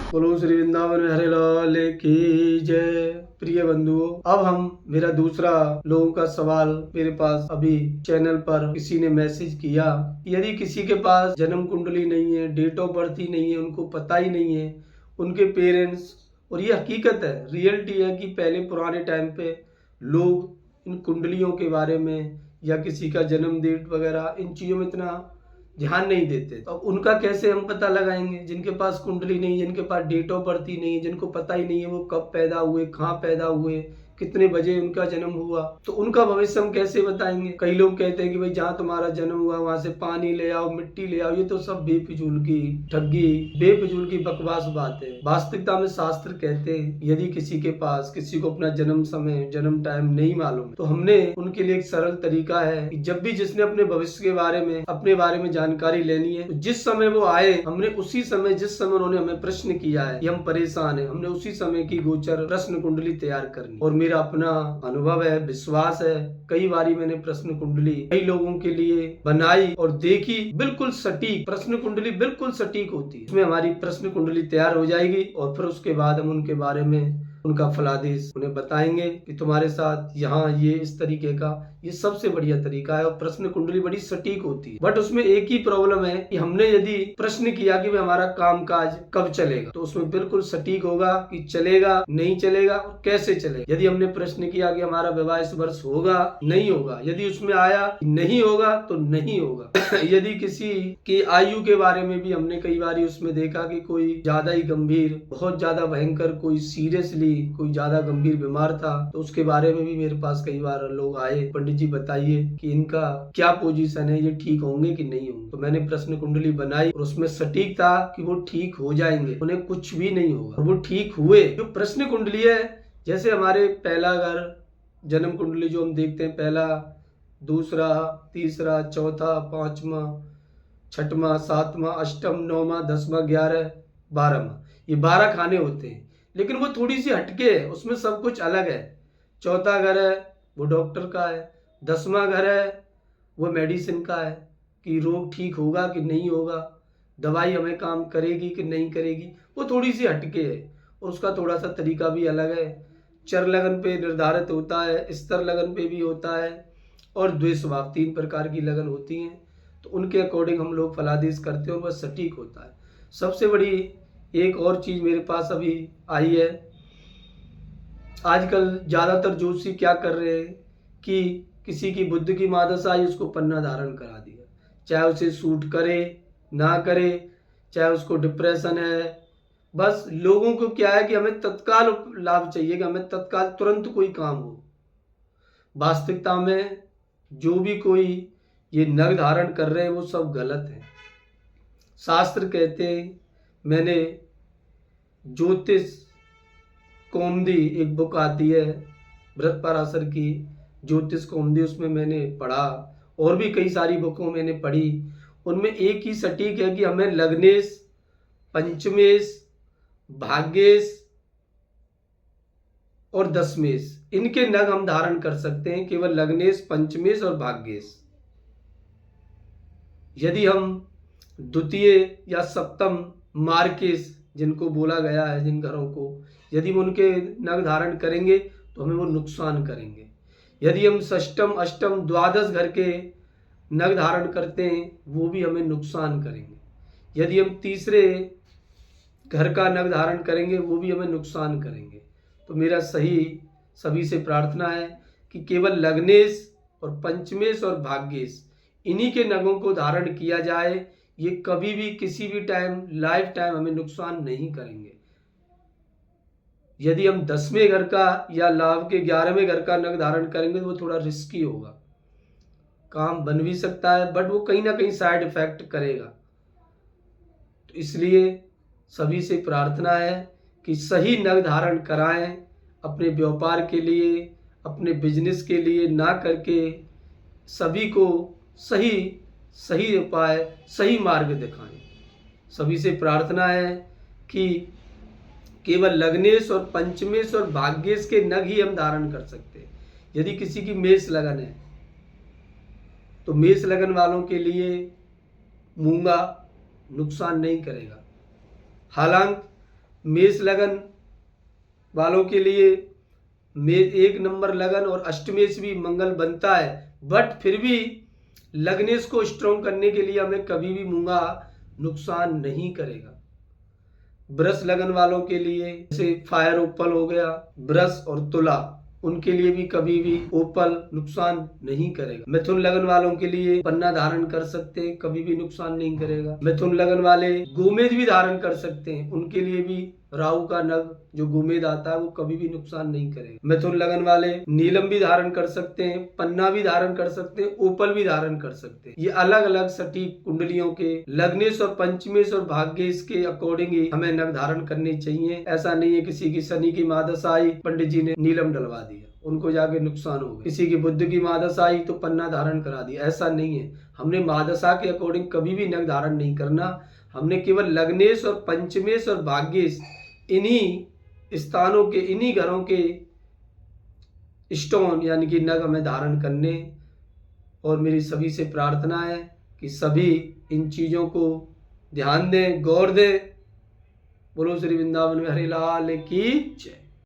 बोलो श्री वृंदावन हरे लाल की जय। प्रिय बंधुओं, अब हम मेरा दूसरा लोगों का सवाल मेरे पास अभी चैनल पर किसी ने मैसेज किया, यदि किसी के पास जन्म कुंडली नहीं है, डेट ऑफ बर्थ ही नहीं है, उनको पता ही नहीं है उनके पेरेंट्स, और ये हकीकत है, रियलिटी है कि पहले पुराने टाइम पे लोग इन कुंडलियों के बारे में या किसी का जन्म डेट वगैरह इन चीजों में इतना ध्यान नहीं देते। तो उनका कैसे हम पता लगाएंगे जिनके पास कुंडली नहीं, जिनके पास डेट ऑफ बर्थ ही नहीं, जिनको पता ही नहीं है वो कब पैदा हुए, कहाँ पैदा हुए, कितने बजे उनका जन्म हुआ, तो उनका भविष्य हम कैसे बताएंगे। कई लोग कहते हैं कि भाई जहाँ तुम्हारा जन्म हुआ वहां से पानी ले आओ, मिट्टी ले आओ, ये तो सब बेफिजूल की ठगी, बेफिजूल की बकवास बात है। वास्तविकता में शास्त्र कहते हैं यदि किसी के पास किसी को अपना जन्म समय, जन्म टाइम नहीं मालूम, तो हमने उनके लिए एक सरल तरीका है कि जब भी जिसने अपने भविष्य के बारे में, अपने बारे में जानकारी लेनी है, तो जिस समय वो आए, हमने उसी समय, जिस समय उन्होंने हमें प्रश्न किया है कि हम परेशान है, हमने उसी समय की गोचर प्रश्न कुंडली तैयार करनी। और मेरा अपना अनुभव है, विश्वास है, कई बारी मैंने प्रश्न कुंडली कई लोगों के लिए बनाई और देखी, बिल्कुल सटीक प्रश्न कुंडली, बिल्कुल सटीक होती है। उसमें हमारी प्रश्न कुंडली तैयार हो जाएगी और फिर उसके बाद हम उनके बारे में, उनका फलादेश उन्हें बताएंगे कि तुम्हारे साथ यहाँ ये इस तरीके का, ये सबसे बढ़िया तरीका है। और प्रश्न कुंडली बड़ी सटीक होती है, बट उसमें एक ही प्रॉब्लम है कि हमने यदि प्रश्न किया कि भाई हमारा काम काज कब चलेगा, तो उसमें बिल्कुल सटीक होगा कि चलेगा, नहीं चलेगा और कैसे चलेगा। यदि हमने प्रश्न किया कि हमारा विवाह इस वर्ष होगा, नहीं होगा, यदि उसमें आया नहीं होगा तो नहीं होगा। यदि किसी की आयु के बारे में भी हमने कई बार उसमें देखा कि कोई ज्यादा ही गंभीर, बहुत ज्यादा भयंकर, कोई सीरियसली कोई ज्यादा गंभीर बीमार था, तो उसके बारे में भी मेरे पास कई बार लोग आए, पंडित जी बताइए कि इनका क्या पोजीशन है, ये ठीक होंगे कि नहीं होंगे। तो मैंने प्रश्न कुंडली बनाई और उसमें सटीक था कि वो ठीक हो जाएंगे, उन्हें कुछ भी नहीं होगा, वो ठीक हुए। जो प्रश्न कुंडली है, जैसे हमारे पहला घर जन्म कुंडली जो हम देखते हैं, पहला, दूसरा, तीसरा, चौथा, पांचवा, छठवां, सातवां, अष्टम, नौवां, 10वां, 11, 12वां, ये 12 खाने होते हैं। लेकिन वो थोड़ी सी हटके है, उसमें सब कुछ अलग है। चौथा घर है वो डॉक्टर का है, 10वां घर है वो मेडिसिन का है कि रोग ठीक होगा कि नहीं होगा, दवाई हमें काम करेगी कि नहीं करेगी, वो थोड़ी सी हटके है और उसका थोड़ा सा तरीका भी अलग है। चर लगन पे निर्धारित होता है, स्तर लगन पे भी होता है और द्वेष स्वभाव, 3 प्रकार की लगन होती हैं, तो उनके अकॉर्डिंग हम लोग फलादेश करते हैं और वह सटीक होता है। सबसे बड़ी एक और चीज मेरे पास अभी आई है, आजकल ज्यादातर ज्योतिषी क्या कर रहे हैं कि किसी की बुद्ध की मादस आई, उसको पन्ना धारण करा दिया, चाहे उसे सूट करे ना करे, चाहे उसको डिप्रेशन है, बस लोगों को क्या है कि हमें तत्काल लाभ चाहिए, कि हमें तत्काल तुरंत कोई काम हो। वास्तविकता में जो भी कोई ये नग धारण कर रहे हैं वो सब गलत है। शास्त्र कहते हैं, मैंने ज्योतिष कौमुदी एक बुक आती है भरत पराशर की, ज्योतिष कौमुदी, उसमें मैंने पढ़ा और भी कई सारी बुकों मैंने पढ़ी, उनमें एक ही सटीक है कि हमें लग्नेश, पंचमेश, भाग्येश और दशमेश, इनके नग हम धारण कर सकते हैं, केवल लग्नेश, पंचमेश और भाग्येश। यदि हम द्वितीय या सप्तम मार्केश जिनको बोला गया है, जिन घरों को, यदि वो उनके नग धारण करेंगे तो हमें वो नुकसान करेंगे। यदि हम षष्टम, अष्टम, द्वादश घर के नग धारण करते हैं वो भी हमें नुकसान करेंगे। यदि हम तीसरे घर का नग धारण करेंगे वो भी हमें नुकसान करेंगे। तो मेरा सभी से प्रार्थना है कि केवल लग्नेश और पंचमेश और भाग्येश, इन्हीं के नगों को धारण किया जाए। ये कभी भी किसी भी टाइम, लाइफ टाइम हमें नुकसान नहीं करेंगे। यदि हम 10वें घर का या लाभ के 11वें घर का नग धारण करेंगे तो वो थोड़ा रिस्की होगा, काम बन भी सकता है बट वो कहीं ना कहीं साइड इफेक्ट करेगा। तो इसलिए सभी से प्रार्थना है कि सही नग धारण कराएं, अपने व्यापार के लिए, अपने बिजनेस के लिए, ना करके सभी को सही उपाय, सही मार्ग दिखाएं। सभी से प्रार्थना है कि केवल लग्नेश और पंचमेश और भाग्येश के नग ही हम धारण कर सकते हैं। यदि किसी की मेष लगन है तो मेष लगन वालों के लिए मूंगा नुकसान नहीं करेगा। हालांकि मेष लगन वालों के लिए एक नंबर लगन और अष्टमेश भी मंगल बनता है, बट फिर भी लग्नेश को स्ट्रॉन्ग करने के लिए हमें कभी भी मूंगा नुकसान नहीं करेगा। वृष लगन वालों के लिए जैसे फायर ओपल हो गया, वृष और तुला, उनके लिए भी कभी भी ओपल नुकसान नहीं करेगा। मिथुन लगन वालों के लिए पन्ना धारण कर सकते हैं, कभी भी नुकसान नहीं करेगा। मिथुन लगन वाले गोमेद भी धारण कर सकते हैं, उनके लिए भी राहु का नग जो गोमेद आता है वो कभी भी नुकसान नहीं करेगा। मिथुन लगन वाले नीलम भी धारण कर सकते हैं, पन्ना भी धारण कर सकते हैं, ओपल भी धारण कर सकते हैं। ये अलग अलग सटीक कुंडलियों के लग्नेश और पंचमेश और भाग्येश के अकॉर्डिंग ही हमें नग धारण करने चाहिए। ऐसा नहीं है किसी की शनि की महादशा आई, पंडित जी ने नीलम डलवा दिया, उनको जाके नुकसान हो गया। किसी की बुध की महादशा आई तो पन्ना धारण करा दिया, ऐसा नहीं है। हमने महादशा के अकॉर्डिंग कभी भी नग धारण नहीं करना। हमने केवल लग्नेश और पंचमेश और भाग्येश इन्हीं स्थानों के, इन्हीं घरों के स्टोन यानी कि नग हमें धारण करने। और मेरी सभी से प्रार्थना है कि सभी इन चीजों को ध्यान दें, गौर दें। बोलो श्री वृंदावन में हरि लाल की जय।